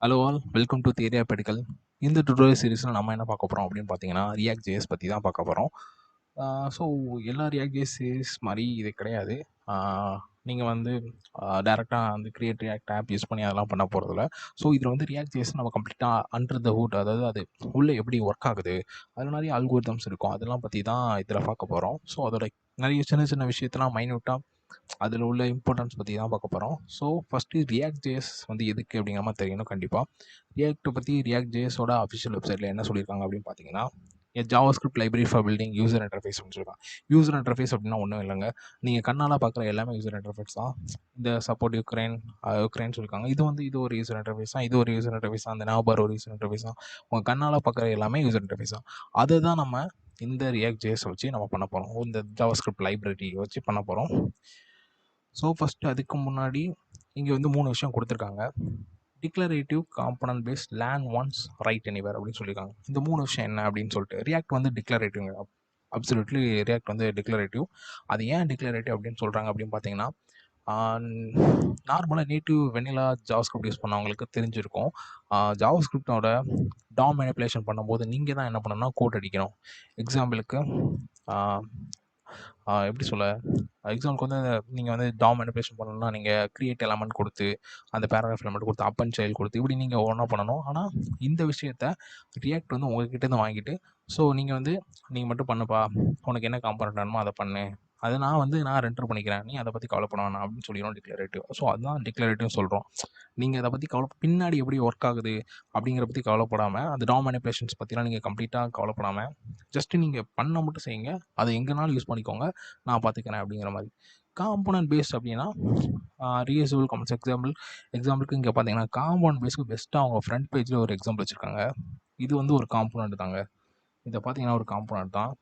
Hello all, welcome to theory of பெடிக்கல். இந்த tutorial சீரிஸில் நம்ம என்ன பார்க்க போகிறோம் அப்படின்னு பார்த்தீங்கன்னா, ரியாக்ட் ஜேஎஸ் பற்றி தான் பார்க்க போகிறோம். ஸோ எல்லா ரியாக்ட் ஜேஎஸ் சீரிஸ் மாதிரி இது கிடையாது. நீங்கள் வந்து டேரெக்டாக வந்து கிரியேட் ரியாக்ட் ஆப் யூஸ் பண்ணி அதெல்லாம் பண்ண போகிறதில்ல. ஸோ இதில் வந்து ரியாக்ட் ஜேஎஸ் நம்ம கம்ப்ளீட்டாக அண்டர் த ஹூட், அதாவது அது உள்ளே எப்படி ஒர்க் ஆகுது, அது நிறைய அல்கோரிதம்ஸ் இருக்கும், அதெல்லாம் பற்றி தான் இதில் பார்க்க போகிறோம். ஸோ அதோட நிறைய சின்ன சின்ன விஷயத்தெல்லாம் மைன்யூட்டாக அதில் உள்ள இம்பார்ட்டன்ஸ் பற்றி தான் பார்க்க போகிறோம். ஸோ ஃபஸ்ட்டு ரியாக்ட் ஜேஎஸ் வந்து எதுக்கு அப்படிங்கிற மாதிரி தெரியணும் கண்டிப்பாக. ரியாக்ட்டை பற்றி ரியாக்ட் ஜேஎஸோட அஃபிஷியல் வெப்சைட்டில் என்ன சொல்லியிருக்காங்க அப்படின்னு பார்த்தீங்கன்னா, JavaScript library for building user interface அப்படின்னு சொல்லியிருக்காங்க. யூசர் இன்டர்ஃபேஸ் அப்படின்னா ஒன்றும் இல்லைங்க, நீங்கள் கண்ணால் பார்க்குற எல்லாமே யூசர் இன்டர்ஃபேஸ் தான். இந்த சப்போர்ட் யுக்ரைன் சொல்லியிருக்காங்க. இது ஒரு யூசர் இன்டர்ஃபேஸ் தான், இது ஒரு யூசர் இன்டர்ஃபேஸ் தான், அந்த நாபார் ஒரு யூசர் இன்டர்ஃபேஸ் தான். உங்கள் கண்ணால் பார்க்குற எல்லாமே யூசர் இன்டர்ஃபேஸ் தான். அதை தான் நம்ம இந்த ரியாக்ட் ஜேஎஸ் வச்சு நம்ம பண்ண போகிறோம். இந்த ஜாவாஸ்கிரிப்ட் லைப்ரரி வச்சு பண்ண போகிறோம். ஸோ ஃபஸ்ட்டு அதுக்கு முன்னாடி இங்கே வந்து 3 விஷயம் கொடுத்துருக்காங்க. Declarative, component based, learn once, write anywhere அப்படின்னு சொல்லியிருக்காங்க. இந்த 3 விஷயம் என்ன அப்படின்னு சொல்லிட்டு, ரியாக்ட் வந்து டிக்ளரேட்டிவ்ங்க. அப்சல்யூட்லி ரியாக்ட் வந்து டிக்ளரேட்டிவ். அது ஏன் டிக்ளரேட்டிவ் அப்படின்னு சொல்கிறாங்க அப்படின்னு பார்த்தீங்கன்னா, நார்மலாக நேட்டிவ் வெனிலா ஜாவாஸ்கிரிப்ட் யூஸ் பண்ணவங்களுக்கு தெரிஞ்சிருக்கும். ஜாவாஸ்கிரிப்டோட டாம் மேனிப்புலேஷன் பண்ணும்போது நீங்கள் தான் என்ன பண்ணணும்னா கோட் அடிக்கணும். எக்ஸாம்பிளுக்கு எப்படி சொல்ல, எக்ஸாம்பிளுக்கு வந்து நீங்கள் வந்து டாம் மேனிப்புலேஷன் பண்ணணும்னா நீங்கள் கிரியேட் எலமெண்ட் கொடுத்து, அந்த பேராகிராஃப் எலமெண்ட் கொடுத்து, அப் அண்ட் சைல்டு கொடுத்து, இப்படி நீங்கள் ஒன்றா பண்ணணும். ஆனால் இந்த விஷயத்த ரியாக்ட் வந்து உங்ககிட்டேருந்து வாங்கிட்டு, ஸோ நீங்கள் மட்டும் பண்ணுப்பா, உனக்கு என்ன காம்பனண்ட் வேணுமோ அதை பண்ணு, அதை நான் ரெண்டர் பண்ணிக்கிறேன், நீ அதை பற்றி கவலைப்பட வேணாம் அப்படின்னு சொல்லிடும் டிக்ளரேட்டிவ். ஸோ அதுதான் டிக்ளரேட்டிவ் சொல்கிறோம். நீங்கள் அதை பற்றி பின்னாடி எப்படி ஒர்க் ஆகுது அப்படிங்கிற பற்றி கவலைப்படாமல், அந்த டாம் மேனிப்புலேஷன்ஸ் பற்றிலாம் நீங்கள் கம்ப்ளீட்டாக கவலைப்படாமல், ஜஸ்ட்டு நீங்கள் பண்ண மட்டும் செய்யுங்க, அதை எங்கேனாலும் யூஸ் பண்ணிக்கோங்க, நான் பார்த்துக்கிறேன் அப்படிங்கிற மாதிரி. காம்பனன்ட் பேஸ்ட் அப்படின்னா ரீயூசபிள் காம்பனன்ட்ஸ். எக்ஸாம்பிளுக்கு இங்கே பார்த்தீங்கன்னா காம்பனன்ட் பேஸ்க்கு பெஸ்ட்டாக அவங்க ஃப்ரண்ட் பேஜில் ஒரு எக்ஸாம்பிள் வச்சுருக்காங்க. இது வந்து ஒரு காம்பனன்ட் தாங்க. இதை பார்த்தீங்கன்னா ஒரு காம்பனன்ட் தான்.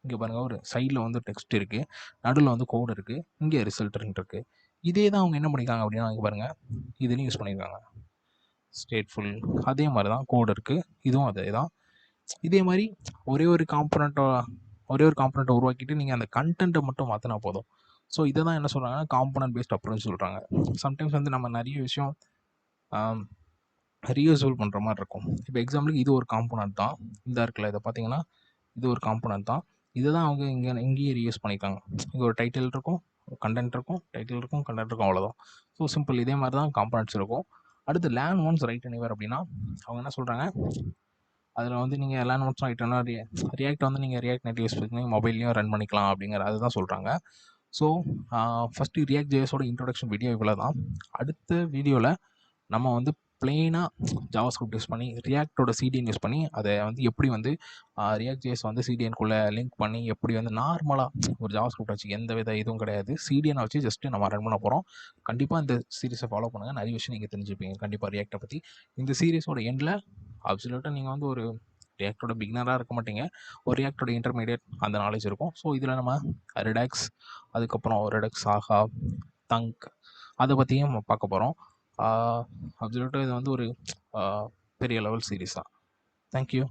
இங்கே பாருங்கள், ஒரு சைடில் வந்து டெக்ஸ்ட் இருக்குது, நடுவில் வந்து கோடு இருக்குது, இங்கே ரிசல்ட்னு இருக்குது. இதே தான் அவங்க என்ன பண்ணியிருக்காங்க அப்படின்னா, இங்கே பாருங்கள், இதுலேயும் யூஸ் பண்ணியிருக்காங்க ஸ்டேட்ஃபுல். அதே மாதிரி தான் கோடு இருக்குது, இதுவும் அதே தான். இதே மாதிரி ஒரே ஒரு காம்பனண்ட்டை உருவாக்கிட்டு நீங்கள் அந்த கண்டென்ட்டை மட்டும் மாற்றினா போதும். ஸோ இதை தான் என்ன சொல்கிறாங்கன்னா காம்பனன்ட் பேஸ்ட் அப்ரோச் சொல்கிறாங்க. சம்டைம்ஸ் வந்து நம்ம நிறைய விஷயம் ரீயூசபிள் பண்ணுற மாதிரி இருக்கும். இப்போ எக்ஸாம்பிளுக்கு இது ஒரு காம்பனன்ட் தான், இந்த இருக்குல்ல, இதை பார்த்தீங்கன்னா இது ஒரு காம்பனன்ட் தான். இதை தான் அவங்க இங்கேயே ரீயூஸ் பண்ணியிருக்காங்க. இங்கே ஒரு டைட்டில் இருக்கும், கண்டென்ட் இருக்கும், டைட்டில் இருக்கும், கண்டென்ட் இருக்கும், அவ்வளோதான். So simple. இதே மாதிரி தான் காம்பனன்ட்ஸ் இருக்கும். அடுத்து லேர்ன் ஒன்ஸ் ரைட் எனிவேர் அப்படின்னா அவங்க என்ன சொல்கிறாங்க, அதில் வந்து நீங்கள் learn once write anywhere react வந்து நீங்கள் ரியாக்ட் நெட் யூஸ் பண்ணி மொபைல்லையும் ரன் பண்ணிக்கலாம் அப்படிங்கிற அதுதான் சொல்கிறாங்க. ஸோ ஃபஸ்ட்டு ரியாக்ட் ஜேஎஸோட இன்ட்ரொடக்ஷன் வீடியோ இவ்வளோ தான். அடுத்த வீடியோவில் நம்ம வந்து பிளெயினாக ஜாவாஸ்கிரிப்ட் யூஸ் பண்ணி ரியாக்டோட சிடிஎன் யூஸ் பண்ணி அதை வந்து எப்படி வந்து ரியாக்ட் ஜேஎஸ் வந்து சிடிஎன்குள்ளே லிங்க் பண்ணி எப்படி வந்து நார்மலாக ஒரு ஜாவாஸ்கிரிப்ட் வச்சு எந்த வித இதுவும் கிடையாது, சிடிஎனை வச்சு ஜஸ்ட்டு நம்ம ரன் பண்ண போகிறோம். கண்டிப்பாக இந்த சீரிஸை ஃபாலோ பண்ணுங்கள், நிறைய விஷயம் நீங்கள் தெரிஞ்சுப்பீங்க கண்டிப்பாக ரியாக்டை பற்றி. இந்த சீரிஸோட எண்டில் அப்சல்யூட்டாக நீங்கள் வந்து ஒரு ரியாக்டோட பிகினராக இருக்க மாட்டீங்க, ஒரு ரியாக்டோட இன்டர்மீடியட் அந்த நாலேஜ் இருக்கும். ஸோ இதில் நம்ம ரிடாக்ஸ், அதுக்கப்புறம் ரிடக்ஸ், ஆஹா, தங்க், அதை பற்றியும் நம்ம பார்க்க போகிறோம். அப்சல்யூட்டாக இது வந்து ஒரு பெரிய லெவல் சீரிஸ் தான். தேங்க்யூ.